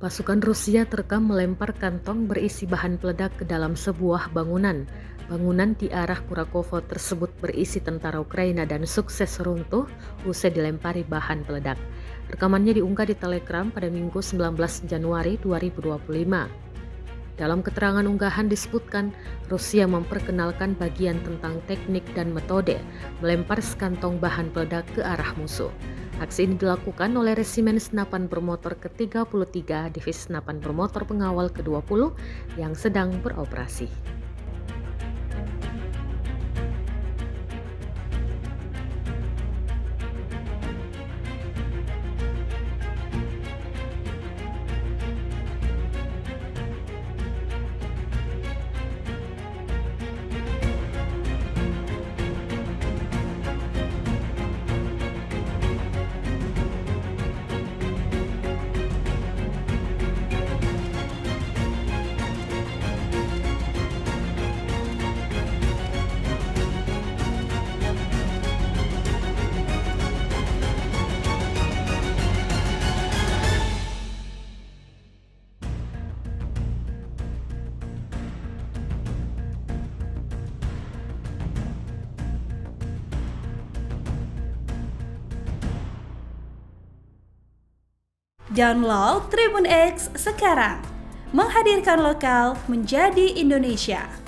Pasukan Rusia terekam melempar kantong berisi bahan peledak ke dalam sebuah bangunan. Bangunan di arah Kurakovo tersebut berisi tentara Ukraina dan sukses runtuh usai dilempari bahan peledak. Rekamannya diunggah di Telegram pada Minggu 19 Januari 2025. Dalam keterangan unggahan disebutkan, Rusia memperkenalkan bagian tentang teknik dan metode melempar sekantong bahan peledak ke arah musuh. Aksi ini dilakukan oleh Resimen Senapan Bermotor ke-33 Divisi Senapan Bermotor Pengawal ke-20 yang sedang beroperasi. Download Tribun X sekarang, menghadirkan lokal menjadi Indonesia.